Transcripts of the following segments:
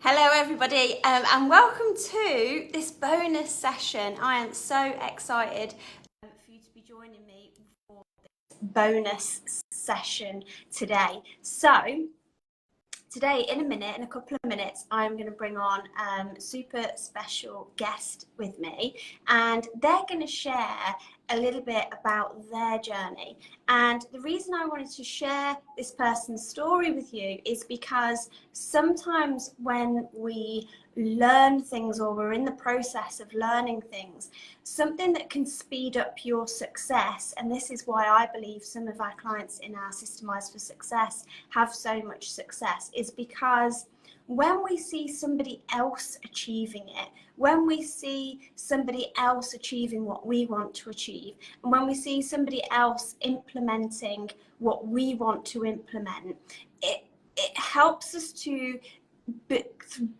Hello everybody, and welcome to this bonus session. I am so excited for you to be joining me for this bonus session today. So today, in a couple of minutes, I'm going to bring on a super special guest with me, and they're going to share a little bit about their journey. And the reason I wanted to share this person's story with you is because sometimes when we learn things or we're in the process of learning things, something that can speed up your success, and this is why I believe some of our clients in our Systemize for Success have so much success, is because when we see somebody else achieving it, when we see somebody else achieving what we want to achieve, and when we see somebody else implementing what we want to implement, it helps us to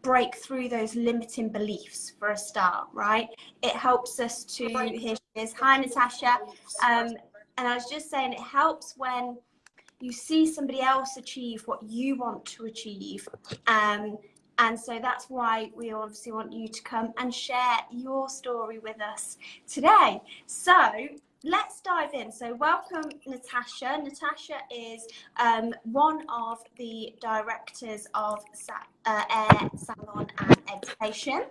break through those limiting beliefs for a start, right? It helps us to, here she is, hi Natasha, and I was just saying it helps when you see somebody else achieve what you want to achieve, and so that's why we obviously want you to come and share your story with us today. So let's dive in. So welcome, Natasha. Natasha is one of the directors of Air, Salon and Education.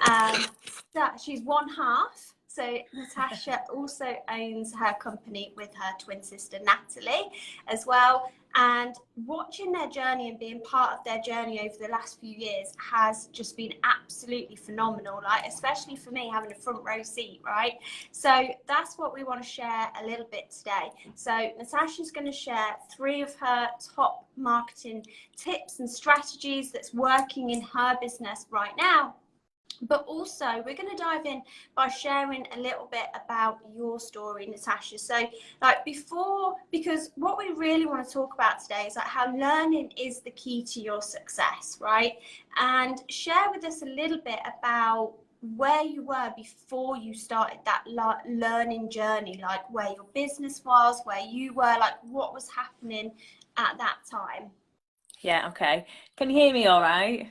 So she's one half. So Natasha also owns her company with her twin sister Natalie as well. And watching their journey and being part of their journey over the last few years has just been absolutely phenomenal, like especially for me having a front row seat, right? So that's what we want to share a little bit today. So Natasha's going to share 3 of her top marketing tips and strategies that's working in her business right now. But also, we're going to dive in by sharing a little bit about your story, Natasha. So, like because what we really want to talk about today is like how learning is the key to your success, right? And share with us a little bit about where you were before you started that learning journey, like where your business was, where you were, like what was happening at that time. Yeah, okay. Can you hear me all right?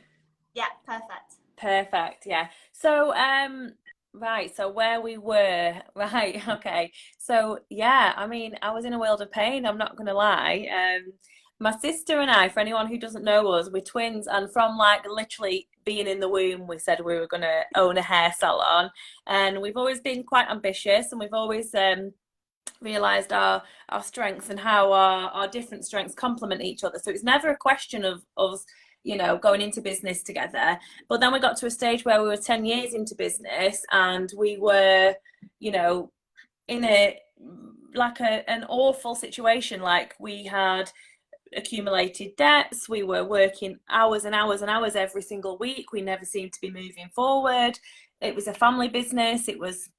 Yeah, perfect. Perfect, yeah. So, right, so where we were, right, okay. So, yeah, I mean, I was in a world of pain, I'm not gonna lie. My sister and I, for anyone who doesn't know us, we're twins, and from like literally being in the womb, we said we were gonna own a hair salon, and we've always been quite ambitious, and we've always realized our strengths and how our different strengths complement each other. So it's never a question of us, going into business together. But then we got to a stage where we were 10 years into business and we were, you know, in an awful situation. Like we had accumulated debts, we were working hours and hours and hours every single week. We never seemed to be moving forward. It was a family business. It was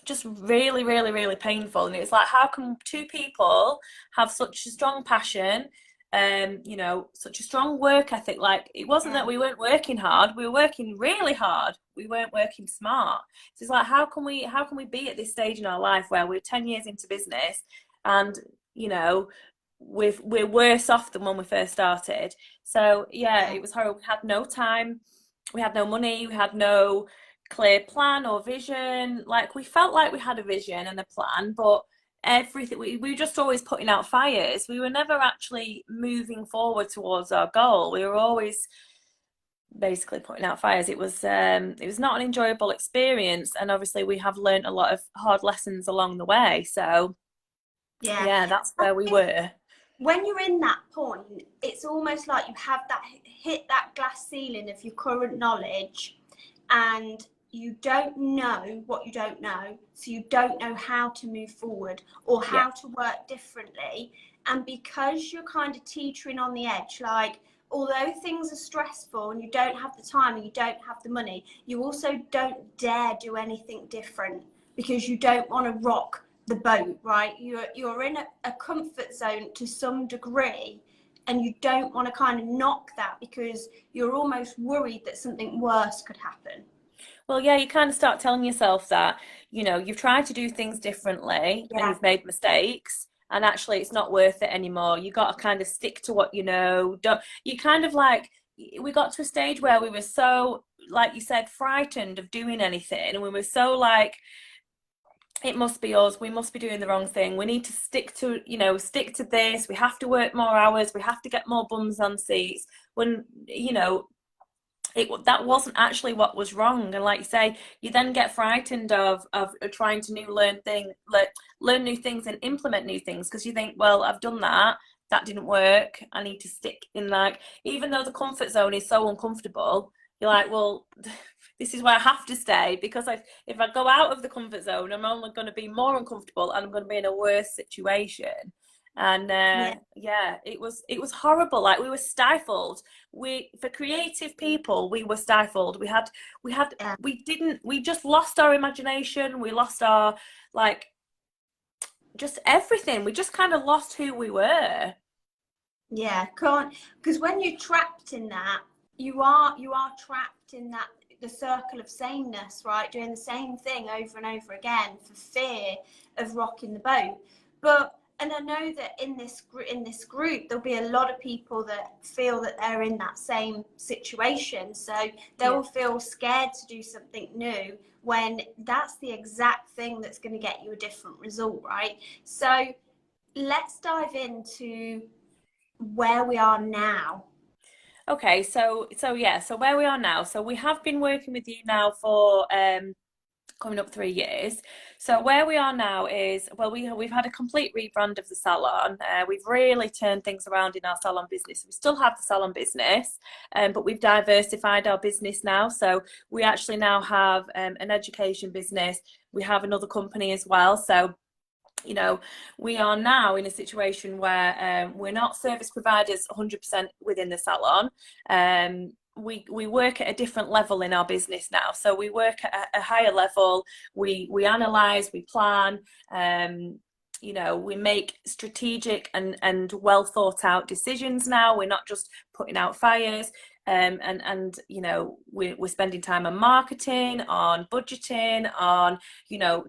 just really, really, really painful. And it's like, how can two people have such a strong passion, such a strong work ethic? Like, it wasn't Yeah. that we weren't working hard, we were working really hard. We weren't working smart. So it's like, how can we be at this stage in our life where we're 10 years into business and, you know, we're worse off than when we first started. So yeah, Yeah. it was horrible. We had no time, we had no money, we had no clear plan or vision. Like we felt like we had a vision and a plan, but everything we were just always putting out fires. We were never actually moving forward towards our goal. We were always basically putting out fires. It was not an enjoyable experience, and obviously we have learned a lot of hard lessons along the way. So Yeah. yeah, that's I where we think were. when you're in that point, it's almost like you have that hit that glass ceiling of your current knowledge, and you don't know what you don't know, so you don't know how to move forward or Yeah. how to work differently. And because you're kind of teetering on the edge, like although things are stressful and you don't have the time and you don't have the money, you also don't dare do anything different because you don't want to rock the boat, right? You're in a comfort zone to some degree, and you don't want to kind of knock that because you're almost worried that something worse could happen. Well, yeah, you kind of start telling yourself that, you've tried to do things differently and Yeah. you've made mistakes, and actually it's not worth it anymore. You got to kind of stick to what you know. Don't you kind of like we got to a stage where we were so, like you said, frightened of doing anything, and we were so like, it must be us, we must be doing the wrong thing, we need to stick to this, we have to work more hours, we have to get more bums on seats, when that wasn't actually what was wrong. And like you say, you then get frightened of trying to learn new things and implement new things, because you think, well, I've done that didn't work, I need to stick in, like, even though the comfort zone is so uncomfortable, you're like, well, this is where I have to stay, because if I go out of the comfort zone, I'm only going to be more uncomfortable, and I'm going to be in a worse situation. And Yeah. yeah, it was horrible. Like, we were stifled. For creative people, we were stifled. Yeah. We just lost our imagination, we lost our, like, just everything. We just kind of lost who we were. Yeah, can't, because when you're trapped in that, you are trapped in that, the circle of sameness, right? Doing the same thing over and over again for fear of rocking the boat. But and I know that in this group there'll be a lot of people that feel that they're in that same situation, so Yeah. they'll feel scared to do something new when that's the exact thing that's going to get you a different result, right? So let's dive into where we are now. Okay, so yeah, so where we are now. So we have been working with you now for coming up 3 years. So where we are now is, well, we've had a complete rebrand of the salon. We've really turned things around in our salon business. We still have the salon business, but we've diversified our business now. So we actually now have an education business. We have another company as well. So we are now in a situation where we're not service providers 100% within the salon. We work at a different level in our business now. So we work at a higher level. We analyze, we plan. We make strategic and well thought out decisions now. We're not just putting out fires. We're spending time on marketing, on budgeting, on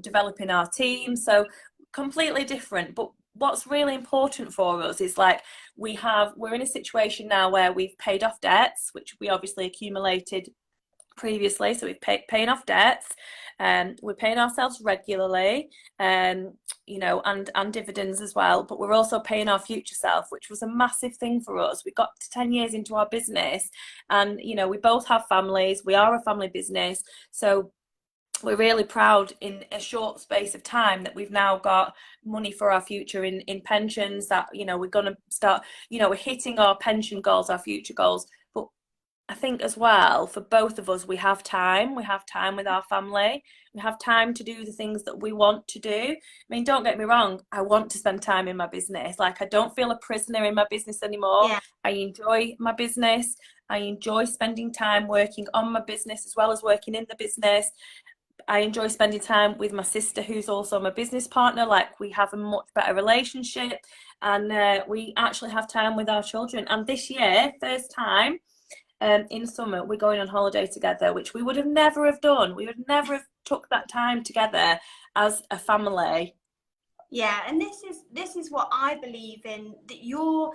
developing our team. So completely different. But what's really important for us is, like, we're in a situation now where we've paid off debts, which we obviously accumulated previously. So paying off debts, and we're paying ourselves regularly, and dividends as well. But we're also paying our future self, which was a massive thing for us. We got to 10 years into our business, and we both have families. We are a family business, so we're really proud in a short space of time that we've now got money for our future in pensions, that we're going to start, we're hitting our pension goals, our future goals. But I think as well, for both of us, we have time with our family, we have time to do the things that we want to do. I mean, don't get me wrong, I want to spend time in my business. Like, I don't feel a prisoner in my business anymore. Yeah. I enjoy my business. I enjoy spending time working on my business as well as working in the business. I enjoy spending time with my sister, who's also my business partner. Like, we have a much better relationship, and we actually have time with our children. And this year, first time, in summer, we're going on holiday together, which we would have never have done. We would never have took that time together as a family. Yeah, and this is what I believe in, that your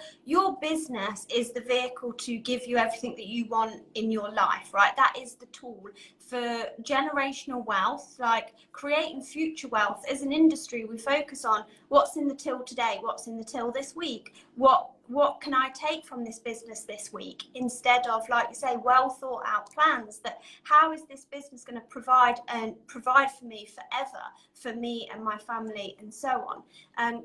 business is the vehicle to give you everything that you want in your life, right? That is the tool for generational wealth, like creating future wealth. As an industry, we focus on what's in the till today, what's in the till this week, what can I take from this business this week, instead of, like you say, well thought out plans that how is this business going to provide for me forever, for me and my family, and so on.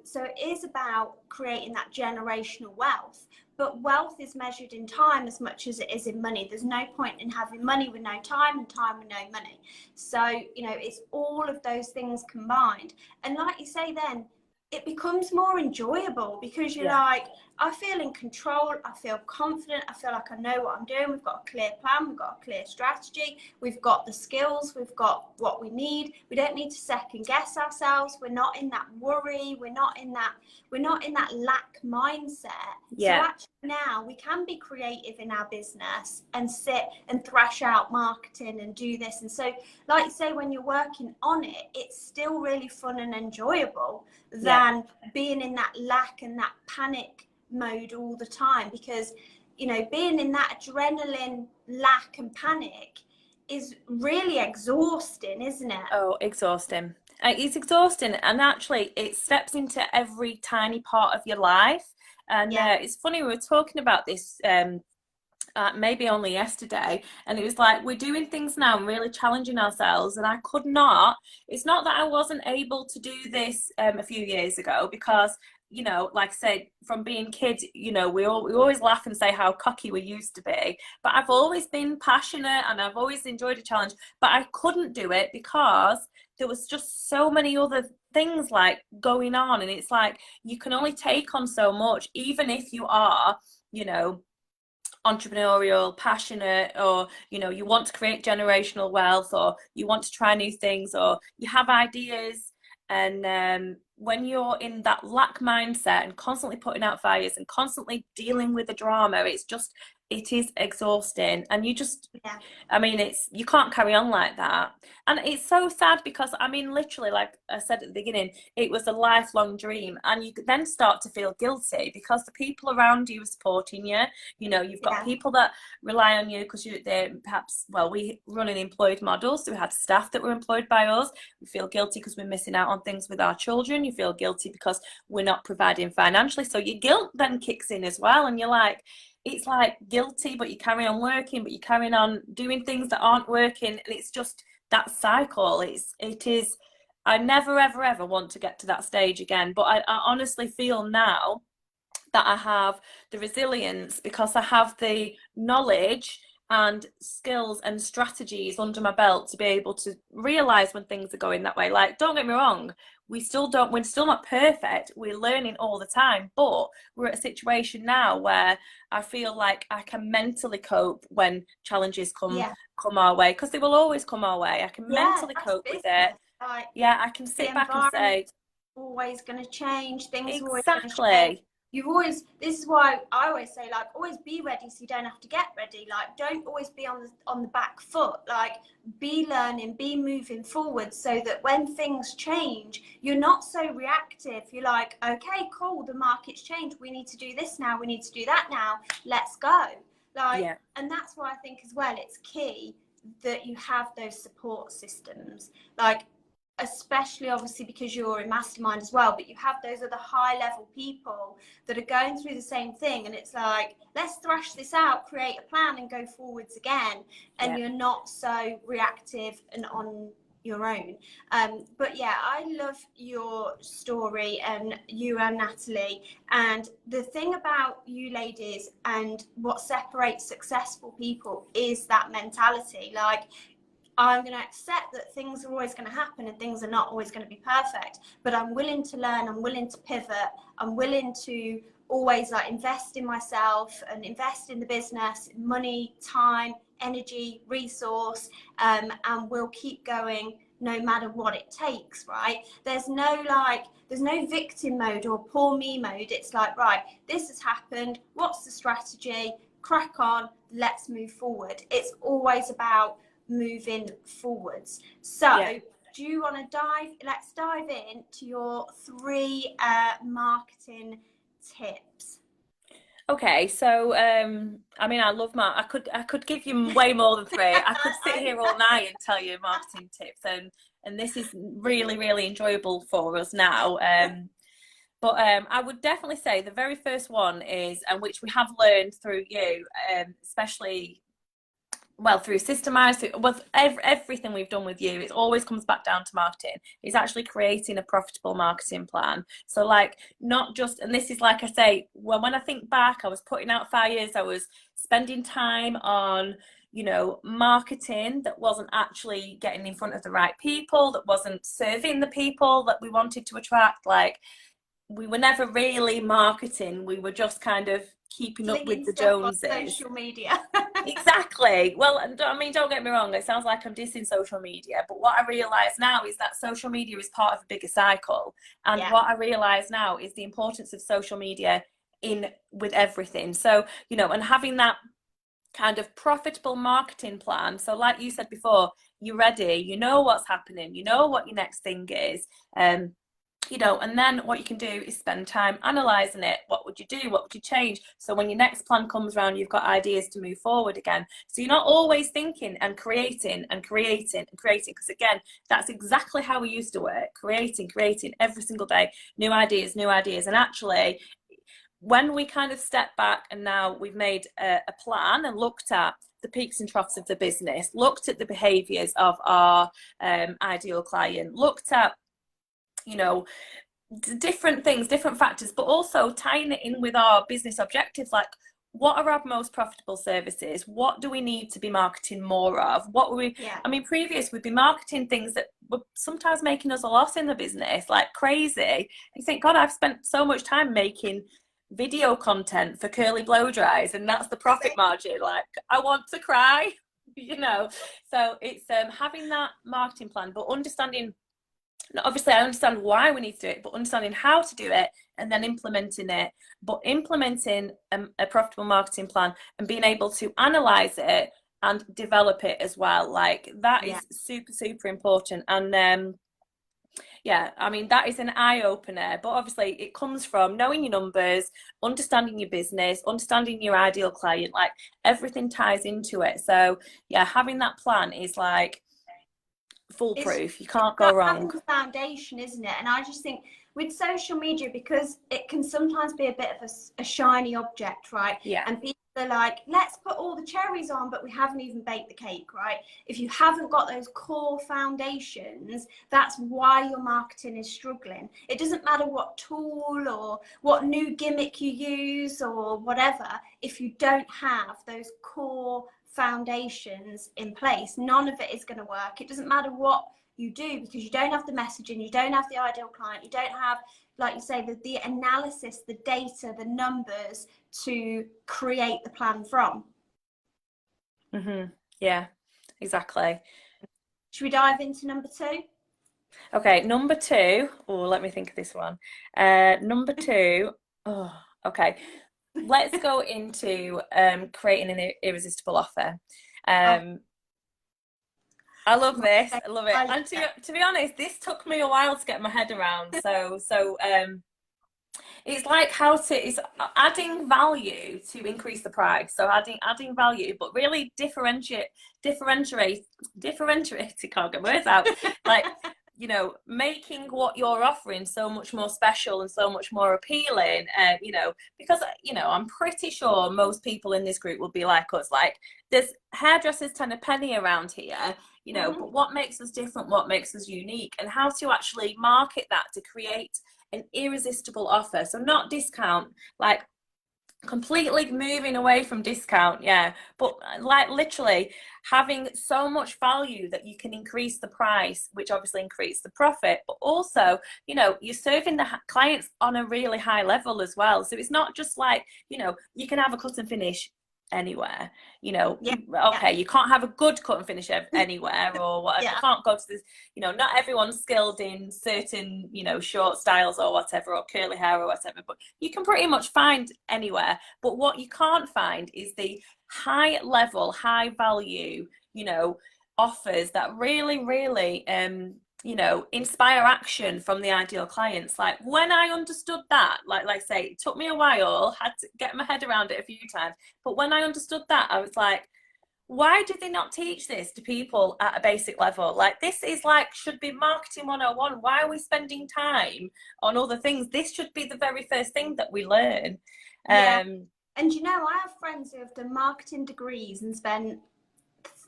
So it is about creating that generational wealth. But wealth is measured in time as much as it is in money. There's no point in having money with no time and time with no money. So, it's all of those things combined. And like you say, then it becomes more enjoyable, because you're Yeah. like, I feel in control, I feel confident, I feel like I know what I'm doing. We've got a clear plan, we've got a clear strategy, we've got the skills, we've got what we need. We don't need to second guess ourselves. We're not in that worry, we're not in that lack mindset. So Yeah. actually now we can be creative in our business and sit and thrash out marketing and do this. And so, like you say, when you're working on it, it's still really fun and enjoyable than being in that lack and that panic mode all the time. Because you know, being in that adrenaline lack and panic is really exhausting, isn't it? Oh, exhausting. It's exhausting, and actually, it steps into every tiny part of your life. And Yeah, it's funny, we were talking about this maybe only yesterday, and it was like we're doing things now and really challenging ourselves. And I could not. It's not that I wasn't able to do this a few years ago, because you know, like I said, from being kids, you know, we always laugh and say how cocky we used to be. But I've always been passionate and I've always enjoyed a challenge. But I couldn't do it because there was just so many other things like going on, and it's like you can only take on so much, even if you are, you know, entrepreneurial, passionate, or you know, you want to create generational wealth, or you want to try new things, or you have ideas. And when you're in that lack mindset and constantly putting out fires and constantly dealing with the drama, it is exhausting. And you just, yeah, I mean, you can't carry on like that. And it's so sad because, I mean, literally, like I said at the beginning, it was a lifelong dream. And you then start to feel guilty because the people around you are supporting you. You know, you've got yeah, people that rely on you because they're perhaps, well, we run an employed model. So we had staff that were employed by us. We feel guilty because we're missing out on things with our children. You feel guilty because we're not providing financially. So your guilt then kicks in as well. And you're like, it's like guilty, but you carry on working, but you carry on doing things that aren't working, and it's just that cycle. It is. I never ever ever want to get to that stage again. But I honestly feel now that I have the resilience because I have the knowledge and skills and strategies under my belt to be able to realize when things are going that way. Like, don't get me wrong, we're still not perfect. We're learning all the time, but we're at a situation now where I feel like I can mentally cope when challenges yeah, come our way, because they will always come our way. I can yeah. mentally That's cope with it. business. Like Yeah, I can the sit back and environment say, always going to change. Things are always going to change. exactly. You've always. This is why I always say, like, always be ready so you don't have to get ready. Like, don't always be on the back foot. Like, be learning, be moving forward, so that when things change, you're not so reactive. You're like, okay, cool, the market's changed. We need to do this now. We need to do that now. Let's go. Like, Yeah. and that's why I think as well, it's key that you have those support systems. Like, especially obviously because you're in mastermind as well, but you have those other high level people that are going through the same thing, and it's like, let's thrash this out, create a plan and go forwards again, and Yeah. you're not so reactive and on your own. But yeah, I love your story, and you and Natalie, and the thing about you ladies and what separates successful people is that mentality. Like, I'm going to accept that things are always going to happen and things are not always going to be perfect, but I'm willing to learn, I'm willing to pivot, I'm willing to always like invest in myself and invest in the business, money, time, energy, resource, and we'll keep going no matter what it takes, right? There's no victim mode or poor me mode. It's like, right, this has happened, what's the strategy? Crack on, let's move forward. It's always about moving forwards. So Yeah. do you want to let's dive into your three marketing tips. Okay, so I mean, I could give you way more than three. I could sit I here know. all night and tell you marketing tips, and this is really really enjoyable for us now. But I would definitely say the very first one is, and which we have learned through you, especially well through systemized with everything we've done with you, it always comes back down to marketing. It's actually creating a profitable marketing plan. So like, not just, and this is like I say, when I think back, I was putting out fires, I was spending time on, you know, marketing that wasn't actually getting in front of the right people, that wasn't serving the people that we wanted to attract. Like, we were never really marketing, we were just kind of keeping up with Flinging the stuff on Joneses. social media. Exactly. Well, I mean, don't get me wrong, it sounds like I'm dissing social media, but what I realise now is that social media is part of a bigger cycle. And Yeah, what I realise now is the importance of social media in with everything. So, you know, and having that kind of profitable marketing plan. So, like you said before, you're ready, you know what's happening, you know what your next thing is. You know, and then what you can do is spend time analysing it. What would would you do? What would you change? So when your next plan comes around, you've got ideas to move forward again. So you're not always thinking and creating and creating and creating, because again, that's exactly how we used to work, creating every single day, new ideas. And actually, when we kind of step back and now we've made a plan and looked at the peaks and troughs of the business, looked at the behaviors of our ideal client, looked at, you know, different things, different factors, but also tying it in with our business objectives, like what are our most profitable services? What do we need to be marketing more of? What were we, I mean, previous we'd be marketing things that were sometimes making us a loss in the business, like crazy. You think, God, I've spent so much time making video content for curly blow dries, and that's the profit margin. Like, I want to cry, you know. So it's having that marketing plan, but understanding, obviously I understand why we need to do it, but understanding how to do it and then implementing it. But implementing a profitable marketing plan and being able to analyze it and develop it as well, like that is super important. And yeah, I mean, that is an eye-opener, but obviously it comes from knowing your numbers, understanding your business, understanding your ideal client, like everything ties into it. So yeah, having that plan is like foolproof. You can't go wrong. Having the foundation, isn't it? And I just think with social media, because it can sometimes be a bit of a shiny object, right? Yeah. And people are like, let's put all the cherries on, but we haven't even baked the cake, right? If you haven't got those core foundations, that's why your marketing is struggling. It doesn't matter what tool or what new gimmick you use or whatever. If you don't have those core foundations in place, none of it is going to work. It doesn't matter what you do, because you don't have the messaging, you don't have the ideal client, you don't have, like you say, the analysis, the data, the numbers to create the plan from. Yeah, exactly. Should we dive into number 2? Okay, number 2. Oh, let me think of this one. Number 2. Oh, okay. Let's go into creating an irresistible offer. I love this. I love it. And to be honest, this took me a while to get my head around. So it's like it's adding value to increase the price. So adding value, but really differentiate, can't get words out. Like, you know, making what you're offering so much more special and so much more appealing. You know, because, you know, I'm pretty sure most people in this group will be like us. Like, there's hairdressers turn a penny around here, you know, but what makes us different, what makes us unique, and how to actually market that to create an irresistible offer. So not discount, like completely moving away from discount, yeah, but like literally having so much value that you can increase the price, which obviously increases the profit, but also, you know, you're serving the clients on a really high level as well. So it's not just like, you know, you can have a cut and finish anywhere, you know. You can't have a good cut and finish anywhere or whatever. You can't go to this, you know, not everyone's skilled in certain, you know, short styles or whatever, or curly hair or whatever, but you can pretty much find anywhere. But what you can't find is the high level, high value, you know, offers that really you know, inspire action from the ideal clients. Like, when I understood that, like I say, it took me a while, had to get my head around it a few times, but when I understood that, I was like, why did they not teach this to people at a basic level? Like, this is like, should be marketing 101. Why are we spending time on other things? This should be the very first thing that we learn. And you know, I have friends who have done marketing degrees and spent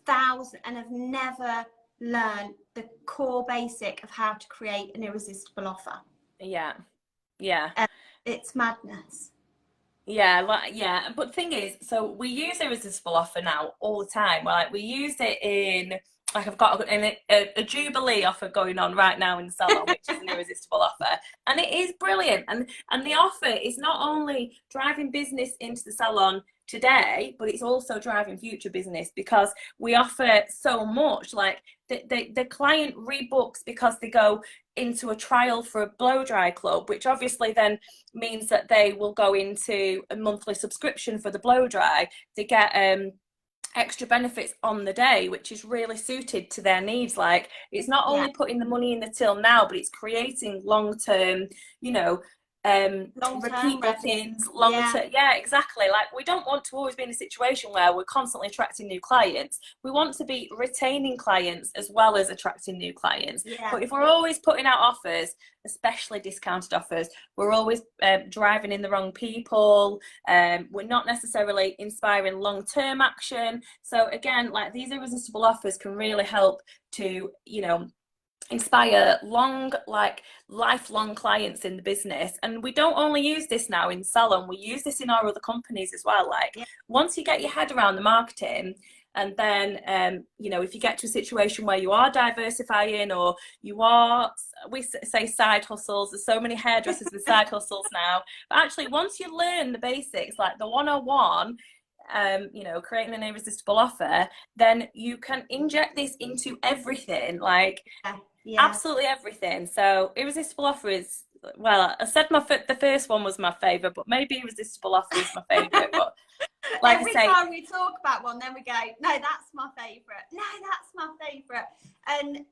thousands and have never learn the core basic of how to create an irresistible offer. It's madness. But the thing is, so we use irresistible offer now all the time. Like, we use it in, like, I've got a Jubilee offer going on right now in the salon, which is an irresistible offer, and it is brilliant. And the offer is not only driving business into the salon today, but it's also driving future business, because we offer so much. Like, the client rebooks because they go into a trial for a blow dry club, which obviously then means that they will go into a monthly subscription for the blow dry. They get extra benefits on the day, which is really suited to their needs. Like, it's not only putting the money in the till now, but it's creating long-term, you know, Long-term repeat revenue. bookings, long Yeah, term. Yeah, exactly. Like, we don't want to always be in a situation where we're constantly attracting new clients. We want to be retaining clients as well as attracting new clients. yeah, But if we're always putting out offers, especially discounted offers, we're always driving in the wrong people. We're not necessarily inspiring long-term action. So again, like, these irresistible offers can really help to, inspire lifelong clients in the business. And we don't only use this now in Salon, we use this in our other companies as well. Like, yeah. once you get your head around the marketing, and then if you get to a situation where you are diversifying, or you are, we say, side hustles. There's so many hairdressers with side hustles now, but actually, once you learn the basics, like the 101, creating an irresistible offer, then you can inject this into everything, like, Yeah, yeah. absolutely everything. So irresistible offer is, well, I said the first one was my favorite, but maybe irresistible offer is my favorite. But like I Every say, time we talk about one, then we go, no, that's my favorite. No, that's my favorite. And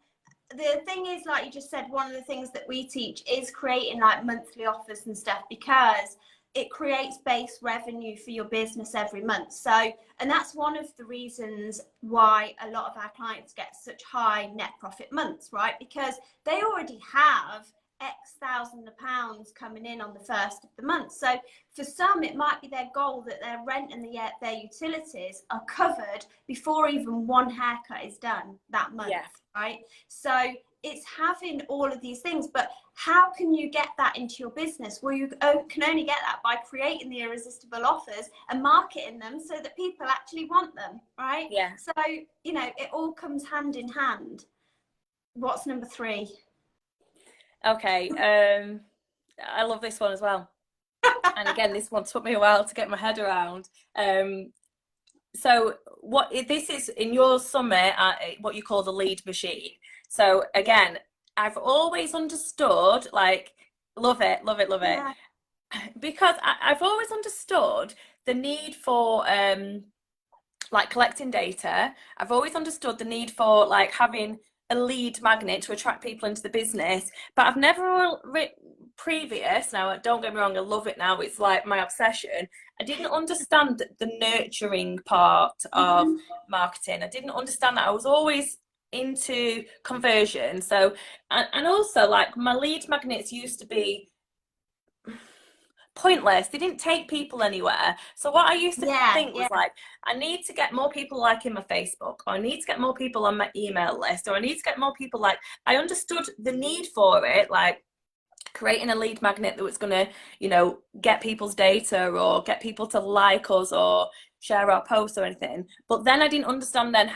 the thing is, like you just said, one of the things that we teach is creating like monthly offers and stuff, because it creates base revenue for your business every month. So, and that's one of the reasons why a lot of our clients get such high net profit months, right? Because they already have X thousand of pounds coming in on the first of the month. So for some, it might be their goal that their rent and their utilities are covered before even one haircut is done that month, yeah. right? So it's having all of these things, but how can you get that into your business? Well, you can only get that by creating the irresistible offers and marketing them so that people actually want them, right? Yeah. So, it all comes hand in hand. What's number 3? Okay. I love this one as well. And again, this one took me a while to get my head around. So what this is in your summit, what you call the lead machine. So again, I've always understood, like, love it, love it, love it, Yeah, because I've always understood the need for like collecting data. I've always understood the need for, like, having a lead magnet to attract people into the business, but I've never previous, now don't get me wrong, I love it now, it's like my obsession. I didn't understand the nurturing part of marketing. I didn't understand that. I was always into conversion. So, and also, like, my lead magnets used to be pointless. They didn't take people anywhere. So what I used to yeah, think yeah, was, like, I need to get more people liking my Facebook, or I need to get more people on my email list, or I need to get more people. Like, I understood the need for it, like creating a lead magnet that was going to, get people's data, or get people to like us, or share our posts or anything. But then I didn't understand then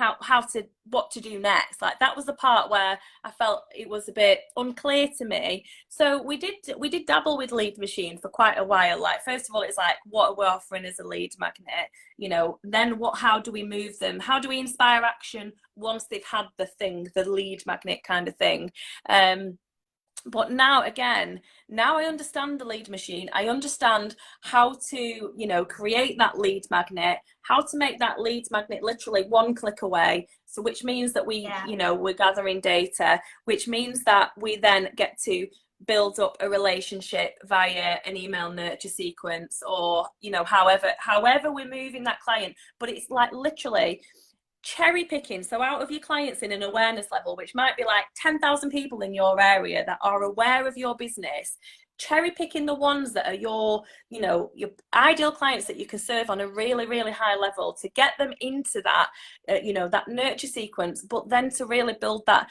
what to do next. Like, that was the part where I felt it was a bit unclear to me. So we did dabble with lead machine for quite a while. Like, first of all, it's like, what are we offering as a lead magnet? Then how do we move them? How do we inspire action once they've had the lead magnet kind of thing? But now I understand the lead machine. I understand how to create that lead magnet, how to make that lead magnet literally one click away. So which means that yeah, we're gathering data, which means that we then get to build up a relationship via an email nurture sequence, or however we're moving that client. But it's like literally cherry picking. So out of your clients in an awareness level, which might be like 10,000 people in your area that are aware of your business, cherry picking the ones that are your ideal clients that you can serve on a really, really high level, to get them into that, that nurture sequence, but then to really build that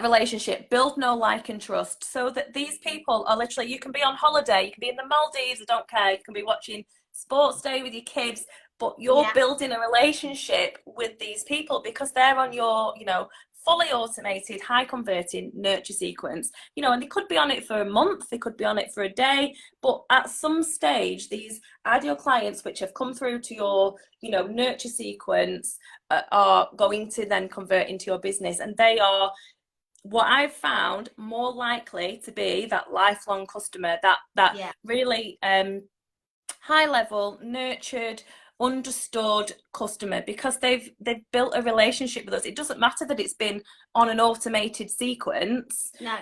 relationship, build know, like, and trust, so that these people are literally, you can be on holiday, you can be in the Maldives, I don't care, you can be watching sports day with your kids, but you're yeah, building a relationship with these people because they're on your, fully automated, high converting nurture sequence. And they could be on it for a month, they could be on it for a day, but at some stage, these ideal clients which have come through to your, nurture sequence are going to then convert into your business, and they are, what I've found, more likely to be that lifelong customer, that yeah, really high level, nurtured, understood customer, because they've built a relationship with us. It doesn't matter that it's been on an automated sequence. No.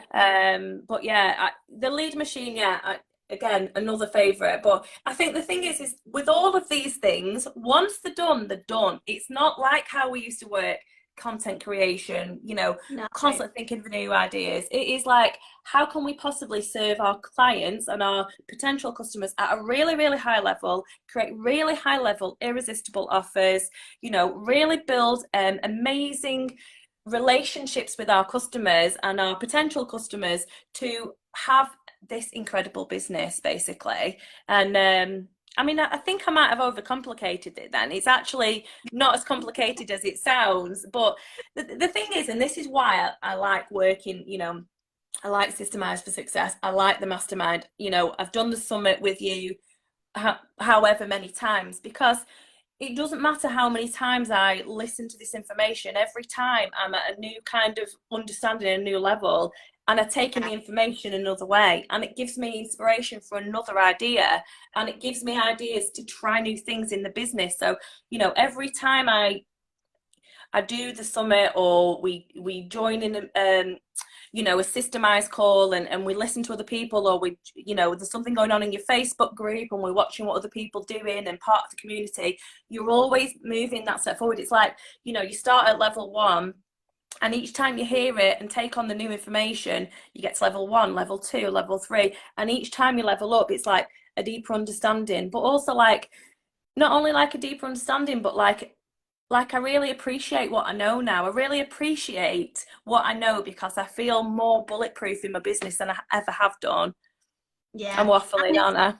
But yeah, the lead machine, yeah, again, another favorite. But I think the thing is with all of these things, once they're done, they're done. It's not like how we used to work, content creation, you know, No. constantly thinking of new ideas. It is like, how can we possibly serve our clients and our potential customers at a really, really high level, create really high level, irresistible offers, you know, really build amazing relationships with our customers and our potential customers to have this incredible business, basically. And I mean, I think I might have overcomplicated it then. It's actually not as complicated as it sounds. But the thing is, and this is why I like working, you know, I like Systemize for Success. I like the mastermind. You know, I've done the summit with you however many times, because it doesn't matter how many times I listen to this information. Every time I'm at a new kind of understanding, a new level, and I take in the information another way, and it gives me inspiration for another idea, and it gives me ideas to try new things in the business. So, you know, every time I do the summit, or we join in you know, a systemized call, and we listen to other people, or we, you know, there's something going on in your Facebook group and we're watching what other people are doing and part of the community, you're always moving that step forward. It's like, you know, you start at level 1, and each time you hear it and take on the new information, you get to level 1, level 2, level 3. And each time you level up, it's like a deeper understanding, but also like, not only like a deeper understanding, but like I really appreciate what I know now. I really appreciate what I know, because I feel more bulletproof in my business than I ever have done. Yeah. I'm waffling, aren't I?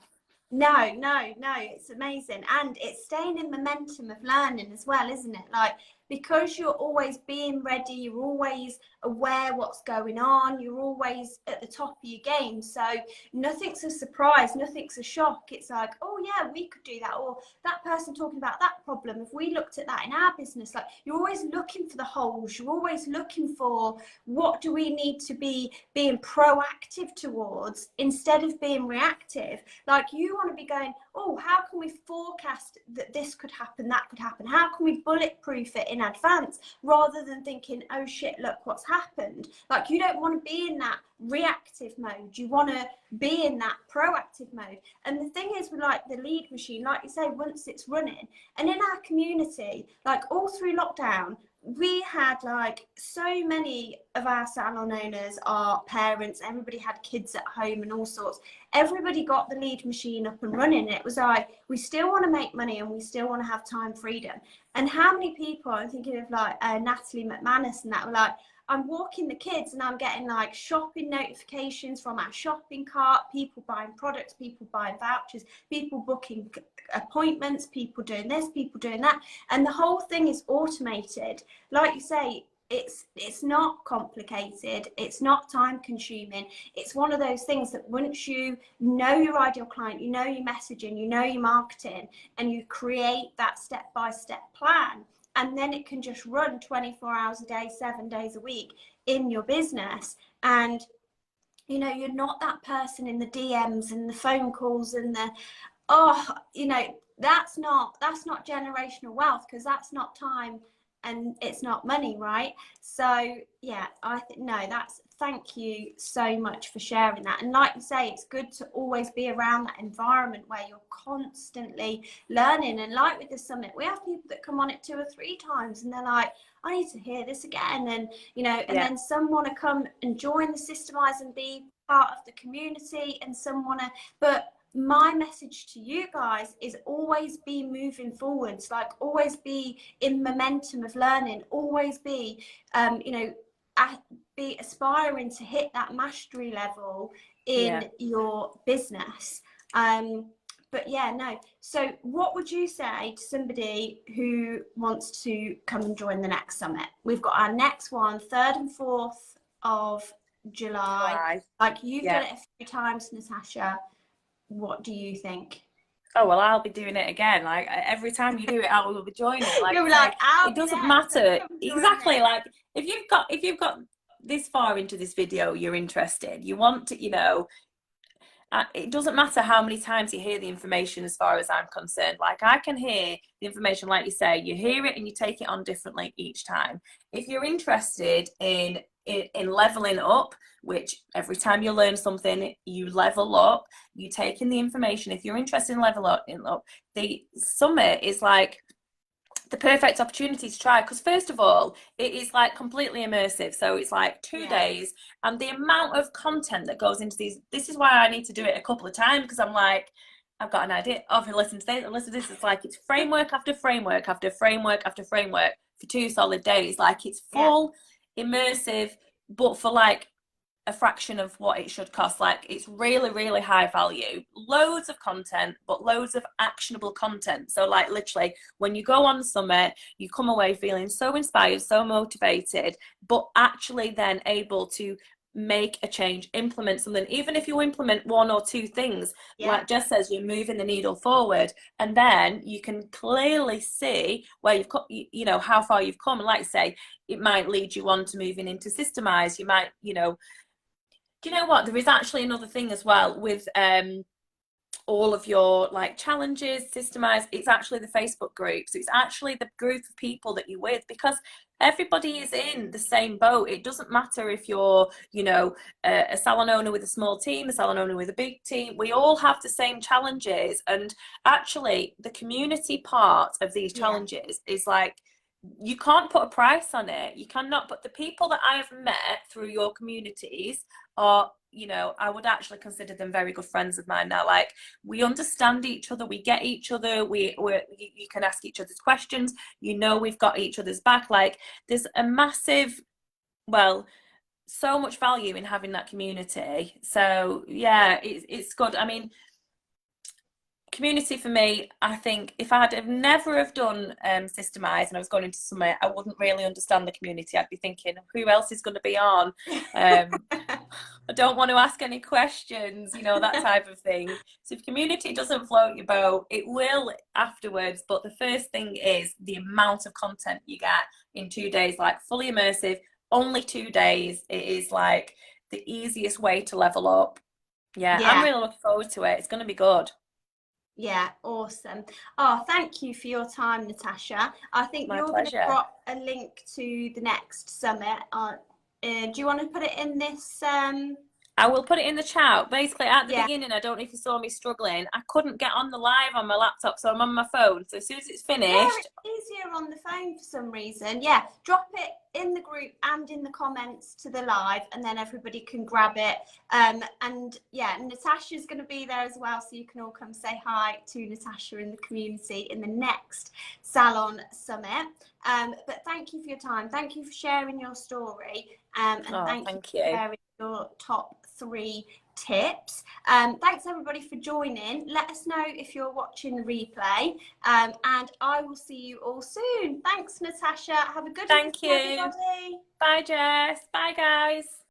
No, it's amazing. And it's staying in momentum of learning as well, isn't it? Like, because you're always being ready, you're always aware what's going on, you're always at the top of your game. So nothing's a surprise, nothing's a shock. It's like, oh yeah, we could do that. Or that person talking about that problem, if we looked at that in our business, like, you're always looking for the holes, you're always looking for what do we need to be being proactive towards instead of being reactive. Like, you want to be going, oh, how can we forecast that this could happen, that could happen? How can we bulletproof it in advance, rather than thinking, oh shit, look what's happened? Like, you don't want to be in that reactive mode. You want to be in that proactive mode. And the thing is with like the lead machine, like you say, once it's running, and in our community, like all through lockdown, we had like so many of our salon owners are parents, everybody had kids at home and all sorts. Everybody got the lead machine up and running. It was like, we still want to make money and we still want to have time freedom. And how many people, I'm thinking of like Natalie McManus and that, were like, I'm walking the kids and I'm getting like shopping notifications from our shopping cart, people buying products, people buying vouchers, people booking appointments, people doing this, people doing that. And the whole thing is automated. Like you say, it's not complicated, it's not time consuming. It's one of those things that once you know your ideal client, you know your messaging, you know your marketing, and you create that step-by-step plan, and then it can just run 24 hours a day, 7 days a week in your business. And you know, you're not that person in the DMs and the phone calls and the, oh, you know, that's not generational wealth, because that's not time and it's not money, right? So yeah, I think, no, that's, thank you so much for sharing that. And like you say, it's good to always be around that environment where you're constantly learning. And like with the summit, we have people that come on it 2 or 3 times and they're like, I need to hear this again. And you know, and then some want to come and join the Systemize and be part of the community, and some want to, but my message to you guys is always be moving forwards, like always be in momentum of learning, always be you know, be aspiring to hit that mastery level in your business. But yeah, no. So what would you say to somebody who wants to come and join the next summit? We've got our next one, 3rd and 4th of July. Like, you've done it a few times, Natasha. What do you think? Oh, well, I'll be doing it again. Like, every time you do it, I will be joining it. Like, you're like, it doesn't matter. Exactly. Like, if you've got this far into this video, you're interested, you want to, you know, it doesn't matter how many times you hear the information as far as I'm concerned. Like I can hear the information, like you say, you hear it and you take it on differently each time. If you're interested in leveling up, which every time you learn something, you level up, you take in the information. If you're interested in level up, the summit is like the perfect opportunity to try, because first of all it is like completely immersive, so it's like 2 days, and the amount of content that goes into these, this is why I need to do it a couple of times, because I'm like, I've got an idea, oh, if you listen to this and listen to this, it's like it's framework after framework after framework after framework for 2 solid days, like it's full immersive, but for like a fraction of what it should cost. Like it's really, really high value, loads of content, but loads of actionable content. So like literally when you go on the summit, you come away feeling so inspired, so motivated, but actually then able to make a change, implement something. Even if you implement 1 or 2 things, like Jess says, you're moving the needle forward, and then you can clearly see where you've got, you know, how far you've come. And like I say, it might lead you on to moving into systemize. You might, you know, do you know what? There is actually another thing as well with all of your like challenges, systemize. It's actually the Facebook group. So it's actually the group of people that you're with, because everybody is in the same boat. It doesn't matter if you're, you know, a salon owner with a small team, a salon owner with a big team. We all have the same challenges. And actually, the community part of these challenges is like, you can't put a price on it. You cannot. But the people that I have met through your communities are, you know, I would actually consider them very good friends of mine now. Like we understand each other, we get each other, you can ask each other's questions, you know, we've got each other's back. Like there's a massive, well, so much value in having that community. So yeah, it's good. I mean, community for me, I think if I'd have never have done Systemize and I was going into Summit, I wouldn't really understand the community. I'd be thinking, who else is going to be on? I don't want to ask any questions, you know, that type of thing. So if community doesn't float your boat, it will afterwards. But the first thing is the amount of content you get in 2 days, like fully immersive, only 2 days. It is like the easiest way to level up. Yeah, I'm really looking forward to it. It's going to be good. Yeah, awesome. Oh, thank you for your time, Natasha. I think My you're going to pleasure. drop a link to the next summit. Do you want to put it in this? I will put it in the chat. Basically, at the Yeah. beginning, I don't know if you saw me struggling. I couldn't get on the live on my laptop, so I'm on my phone. So as soon as it's finished, it's easier on the phone for some reason. Yeah, drop it in the group and in the comments to the live, and then everybody can grab it. And yeah, Natasha's going to be there as well, so you can all come say hi to Natasha in the community in the next Salon Summit. But thank you for your time. Thank you for sharing your story. And thank you for sharing your top 3 tips. Thanks everybody for joining. Let us know if you're watching the replay, and I will see you all soon. Thanks, Natasha. Have a good thank you. Everybody. Bye, Jess. Bye, guys.